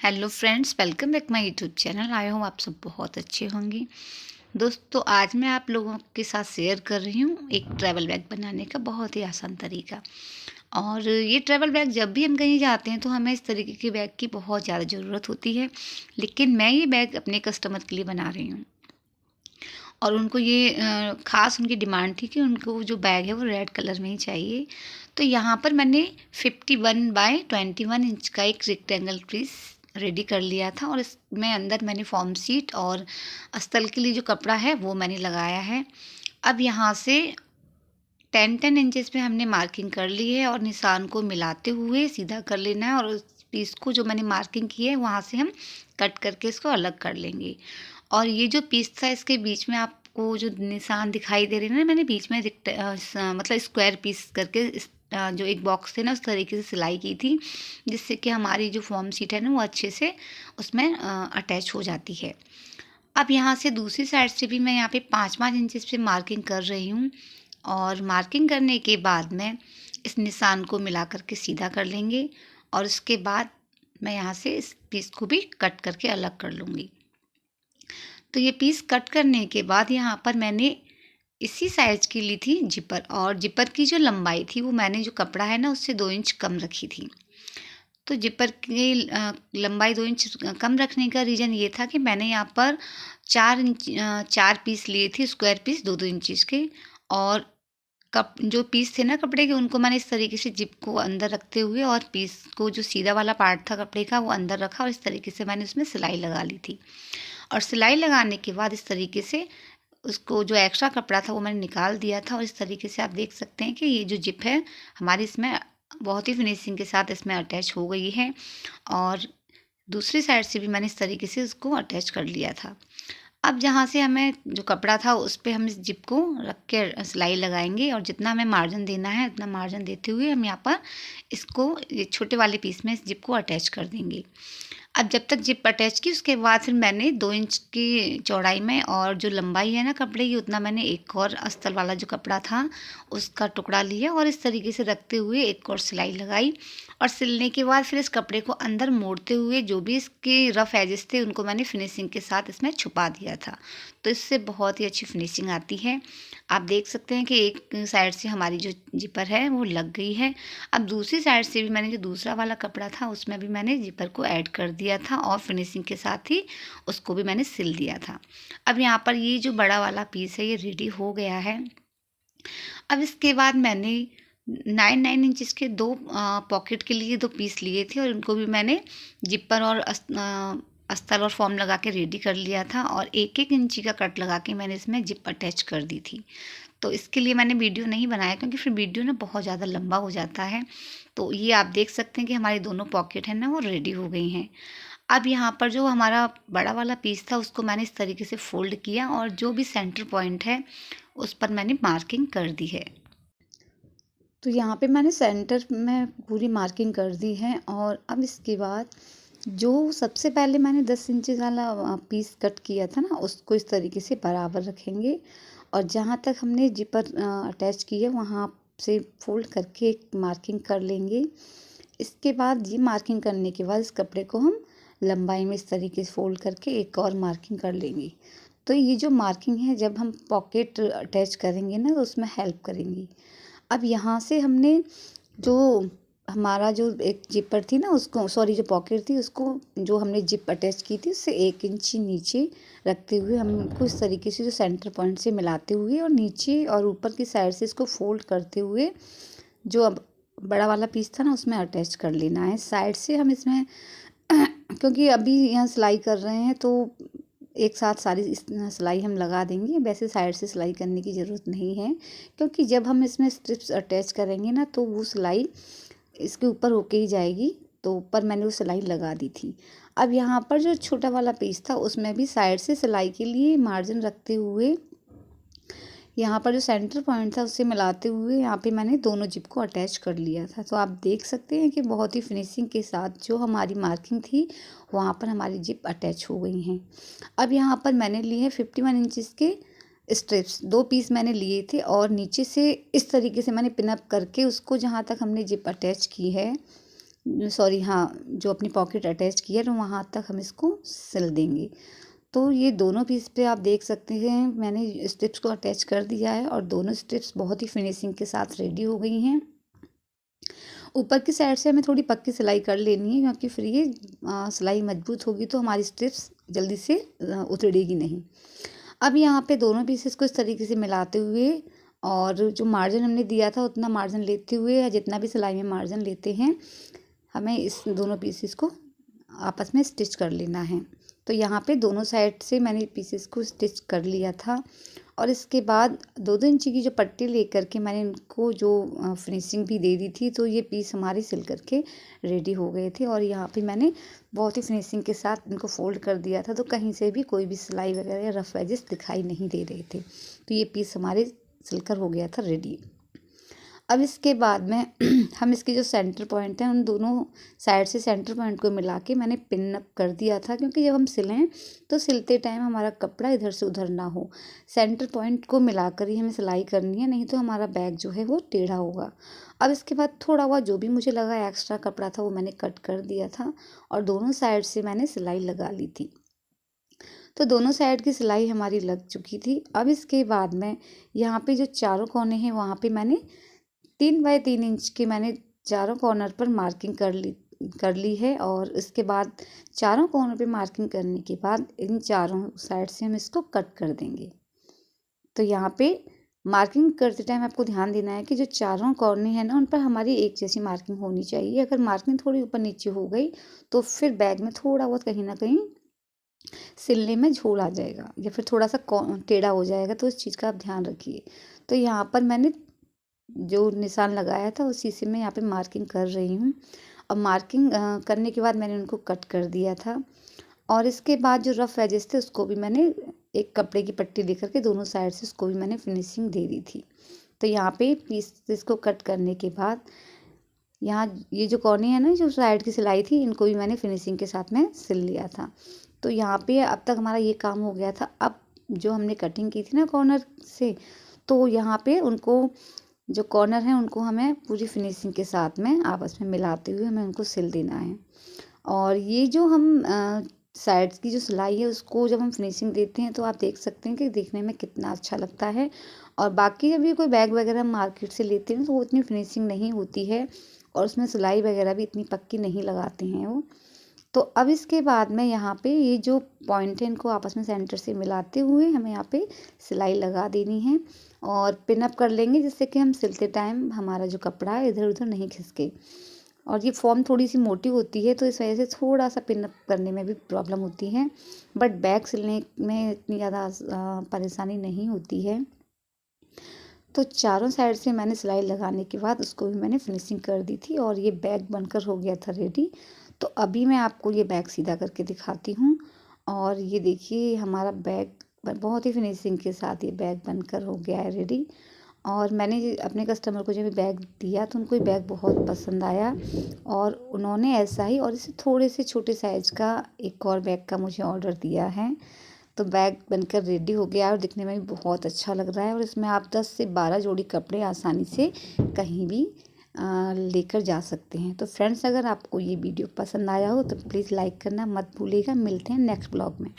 Hello friends, welcome back my YouTube channel. I hope आप सब बहुत अच्छे होंगे। दोस्तों, आज मैं आप लोगों के साथ शेयर कर रही हूँ एक ट्रैवल बैग बनाने का बहुत ही आसान तरीका। और ये ट्रैवल बैग जब भी हम कहीं जाते हैं तो हमें इस तरीके के बैग की बहुत ज़्यादा ज़रूरत होती है। लेकिन मैं ये बैग अपने कस्टमर के लिए बना रही हूँ और उनको ये ख़ास उनकी डिमांड थी कि उनको जो बैग है वो रेड कलर में ही चाहिए। तो यहाँ पर मैंने 51 बाय 21 इंच का एक रेक्टेंगल पीस रेडी कर लिया था और इसमें अंदर मैंने फॉर्म शीट और अस्तर के लिए जो कपड़ा है वो मैंने लगाया है। अब यहाँ से 10-10 इंचेस में हमने मार्किंग कर ली है और निशान को मिलाते हुए सीधा कर लेना है और उस पीस को जो मैंने मार्किंग की है वहाँ से हम कट करके इसको अलग कर लेंगे। और ये जो पीस था इसके बीच में आपको जो निशान दिखाई दे रहे हैं ना, मैंने बीच में मतलब स्क्वायर पीस करके जो एक बॉक्स थे ना उस तरीके से सिलाई की थी, जिससे कि हमारी जो फॉर्म शीट है ना वो अच्छे से उसमें अटैच हो जाती है। अब यहाँ से दूसरी साइड से भी मैं यहाँ पे 5-5 इंचेस पे मार्किंग कर रही हूँ और मार्किंग करने के बाद में इस निशान को मिला करके सीधा कर लेंगे और उसके बाद मैं यहाँ से इस पीस को भी कट करके अलग कर लूँगी। तो ये पीस कट करने के बाद यहाँ पर मैंने इसी साइज़ की ली थी जिपर, और जिपर की जो लंबाई थी वो मैंने जो कपड़ा है ना उससे 2 इंच कम रखी थी। तो जिपर की लंबाई 2 इंच कम रखने का रीज़न ये था कि मैंने यहाँ पर 4 पीस लिए थे, स्क्वायर पीस 2-2 इंचेस के। और जो पीस थे ना कपड़े के उनको मैंने इस तरीके से जिप को अंदर रखते हुए और पीस को जो सीधा वाला पार्ट था कपड़े का वो अंदर रखा और इस तरीके से मैंने उसमें सिलाई लगा ली थी। और सिलाई लगाने के बाद इस तरीके से उसको जो एक्स्ट्रा कपड़ा था वो मैंने निकाल दिया था और इस तरीके से आप देख सकते हैं कि ये जो जिप है हमारी इसमें बहुत ही फिनिशिंग के साथ इसमें अटैच हो गई है। और दूसरी साइड से भी मैंने इस तरीके से उसको अटैच कर लिया था। अब जहाँ से हमें जो कपड़ा था उस पे हम इस जिप को रख के सिलाई लगाएंगे और जितना हमें मार्जिन देना है उतना मार्जिन देते हुए हम यहाँ पर इसको ये छोटे वाले पीस में इस जिप को अटैच कर देंगे। अब जब तक जिप अटैच की उसके बाद फिर मैंने 2 इंच की चौड़ाई में और जो लंबाई है ना कपड़े की उतना मैंने एक और अस्तर वाला जो कपड़ा था उसका टुकड़ा लिया और इस तरीके से रखते हुए एक और सिलाई लगाई। और सिलने के बाद फिर इस कपड़े को अंदर मोड़ते हुए जो भी इसके रफ़ एजेस थे उनको मैंने फिनिशिंग के साथ इसमें छुपा दिया था। तो इससे बहुत ही अच्छी फिनिशिंग आती है। आप देख सकते हैं कि एक साइड से हमारी जो जिपर है वो लग गई है। अब दूसरी साइड से भी मैंने जो दूसरा वाला कपड़ा था उसमें भी मैंने जिपर को ऐड कर दिया था और फिनिशिंग के साथ ही उसको भी मैंने सिल दिया था। अब यहाँ पर ये जो बड़ा वाला पीस है ये रेडी हो गया है। अब इसके बाद मैंने 9-9 इंचेस के 2 पॉकेट के लिए 2 पीस लिए थे और उनको भी मैंने जिपर और अस्तर और फॉर्म लगा के रेडी कर लिया था और 1-1 इंची का कट लगा के मैंने इसमें जिप अटैच कर दी थी। तो इसके लिए मैंने वीडियो नहीं बनाया क्योंकि फिर वीडियो ना बहुत ज़्यादा लंबा हो जाता है। तो ये आप देख सकते हैं कि हमारी दोनों पॉकेट है ना वो रेडी हो गई हैं। अब यहाँ पर जो हमारा बड़ा वाला पीस था उसको मैंने इस तरीके से फ़ोल्ड किया और जो भी सेंटर पॉइंट है उस पर मैंने मार्किंग कर दी है। तो यहाँ पे मैंने सेंटर में पूरी मार्किंग कर दी है और अब इसके बाद जो सबसे पहले मैंने 10 इंची वाला पीस कट किया था ना उसको इस तरीके से बराबर रखेंगे और जहाँ तक हमने जिपर अटैच की है वहाँ से फोल्ड करके एक मार्किंग कर लेंगे। इसके बाद ये मार्किंग करने के बाद इस कपड़े को हम लंबाई में इस तरीके से फोल्ड करके एक और मार्किंग कर लेंगे। तो ये जो मार्किंग है जब हम पॉकेट अटैच करेंगे ना तो उसमें हेल्प करेंगी। अब यहाँ से हमने जो हमारा जो एक जिपर थी ना उसको सॉरी जो पॉकेट थी उसको जो हमने जिप अटैच की थी उससे 1 इंची नीचे रखते हुए हमको इस तरीके से जो सेंटर पॉइंट से मिलाते हुए और नीचे और ऊपर की साइड से इसको फोल्ड करते हुए जो अब बड़ा वाला पीस था ना उसमें अटैच कर लेना है। साइड से हम इसमें क्योंकि अभी यहाँ सिलाई कर रहे हैं तो एक साथ सारी सिलाई हम लगा देंगे। वैसे साइड से सिलाई करने की ज़रूरत नहीं है क्योंकि जब हम इसमें स्ट्रिप्स अटैच करेंगे ना तो वो सिलाई इसके ऊपर होके ही जाएगी। तो ऊपर मैंने वो सिलाई लगा दी थी। अब यहाँ पर जो छोटा वाला पीस था उसमें भी साइड से सिलाई के लिए मार्जिन रखते हुए यहाँ पर जो सेंटर पॉइंट था उससे मिलाते हुए यहाँ पे मैंने दोनों जिप को अटैच कर लिया था। तो आप देख सकते हैं कि बहुत ही फिनिशिंग के साथ जो हमारी मार्किंग थी वहाँ पर हमारी जिप अटैच हो गई हैं। अब यहाँ पर मैंने लिए हैं 51 इंचेस के स्ट्रिप्स, 2 पीस मैंने लिए थे और नीचे से इस तरीके से मैंने पिन अप करके उसको जहाँ तक हमने जिप अटैच की है सॉरी हाँ, जो अपनी पॉकेट अटैच की है तो वहाँ तक हम इसको सिल देंगे। तो ये दोनों पीस पे आप देख सकते हैं मैंने स्ट्रिप्स को अटैच कर दिया है और दोनों स्ट्रिप्स बहुत ही फिनिशिंग के साथ रेडी हो गई हैं। ऊपर की साइड से हमें थोड़ी पक्की सिलाई कर लेनी है, क्योंकि फिर ये सिलाई मजबूत होगी तो हमारी स्ट्रिप्स जल्दी से उतरेगी नहीं। अब यहाँ पे दोनों पीसेस को इस तरीके से मिलाते हुए और जो मार्जिन हमने दिया था उतना मार्जिन लेते हुए, या जितना भी सिलाई में मार्जिन लेते हैं, हमें इस दोनों पीसेस को आपस में स्टिच कर लेना है। तो यहाँ पे दोनों साइड से मैंने पीसेस को स्टिच कर लिया था और इसके बाद 2-2 इंची की जो पट्टी लेकर के मैंने इनको जो फिनिशिंग भी दे दी थी, तो ये पीस हमारे सिल करके रेडी हो गए थे। और यहाँ पे मैंने बहुत ही फिनिशिंग के साथ इनको फोल्ड कर दिया था, तो कहीं से भी कोई भी सिलाई वगैरह या रफ एजेस दिखाई नहीं दे रहे थे। तो ये पीस हमारे सिलकर हो गया था रेडी। अब इसके बाद में हम इसके जो सेंटर पॉइंट हैं उन दोनों साइड से सेंटर पॉइंट को मिला के मैंने पिन अप कर दिया था, क्योंकि जब हम सिलें तो सिलते टाइम हमारा कपड़ा इधर से उधर ना हो। सेंटर पॉइंट को मिलाकर ही हमें सिलाई करनी है, नहीं तो हमारा बैग जो है वो टेढ़ा होगा। अब इसके बाद थोड़ा हुआ जो भी मुझे लगा एक्स्ट्रा कपड़ा था वो मैंने कट कर दिया था और दोनों साइड से मैंने सिलाई लगा ली थी। तो दोनों साइड की सिलाई हमारी लग चुकी थी। अब इसके बाद में यहाँ पे जो चारों कोने हैं वहाँ पे मैंने 3 बाय 3 इंच के मैंने चारों कॉर्नर पर मार्किंग कर ली है। और इसके बाद चारों कॉर्नर पे मार्किंग करने के बाद इन चारों साइड से हम इसको कट कर देंगे। तो यहाँ पे मार्किंग करते टाइम आपको ध्यान देना है कि जो चारों कॉर्नर है ना उन पर हमारी एक जैसी मार्किंग होनी चाहिए। अगर मार्किंग थोड़ी ऊपर नीचे हो गई तो फिर बैग में थोड़ा बहुत कहीं ना कहीं सिलने में झोल आ जाएगा या फिर थोड़ा सा टेढ़ा हो जाएगा, तो इस चीज़ का आप ध्यान रखिए। तो यहाँ पर मैंने जो निशान लगाया था उसी से मैं यहाँ पे मार्किंग कर रही हूँ। अब मार्किंग करने के बाद मैंने उनको कट कर दिया था और इसके बाद जो रफ एजेस थे उसको भी मैंने एक कपड़े की पट्टी लेकर के दोनों साइड से उसको भी मैंने फिनिशिंग दे दी थी। तो यहाँ पे पीस को कट करने के बाद यहाँ ये जो कोने हैं ना जो साइड की सिलाई थी इनको भी मैंने फिनिशिंग के साथ में सिल लिया था। तो यहाँ पे अब तक हमारा ये काम हो गया था। अब जो हमने कटिंग की थी ना कॉर्नर से, तो यहाँ पे उनको जो कॉर्नर हैं उनको हमें पूरी फिनिशिंग के साथ में आपस में मिलाते हुए हमें उनको सिल देना है। और ये जो हम साइड्स की जो सिलाई है उसको जब हम फिनिशिंग देते हैं तो आप देख सकते हैं कि देखने में कितना अच्छा लगता है। और बाकी जब भी कोई बैग वगैरह हम मार्केट से लेते हैं तो वो इतनी फिनिशिंग नहीं होती है और उसमें सिलाई वगैरह भी इतनी पक्की नहीं लगाते हैं वो। तो अब इसके बाद में यहाँ पे ये जो पॉइंट है इनको आपस में सेंटर से मिलाते हुए हमें यहाँ पे सिलाई लगा देनी है और पिन अप कर लेंगे, जिससे कि हम सिलते टाइम हमारा जो कपड़ा है इधर उधर नहीं खिसके। और ये फॉर्म थोड़ी सी मोटी होती है तो इस वजह से थोड़ा सा पिन अप करने में भी प्रॉब्लम होती है, बट बैग सिलने में इतनी ज़्यादा परेशानी नहीं होती है। तो चारों साइड से मैंने सिलाई लगाने के बाद उसको भी मैंने फिनिशिंग कर दी थी और ये बैग बनकर हो गया था रेडी। तो अभी मैं आपको ये बैग सीधा करके दिखाती हूँ और ये देखिए हमारा बैग बहुत ही फिनिशिंग के साथ ये बैग बनकर हो गया है रेडी। और मैंने अपने कस्टमर को जब बैग दिया तो उनको ये बैग बहुत पसंद आया और उन्होंने ऐसा ही और इसे थोड़े से छोटे साइज़ का एक और बैग का मुझे ऑर्डर दिया है। तो बैग बनकर रेडी हो गया और दिखने में भी बहुत अच्छा लग रहा है और इसमें आप 10 से 12 जोड़ी कपड़े आसानी से कहीं भी लेकर जा सकते हैं। तो फ्रेंड्स, अगर आपको ये वीडियो पसंद आया हो तो प्लीज़ लाइक करना मत भूलिएगा। मिलते हैं नेक्स्ट ब्लॉग में।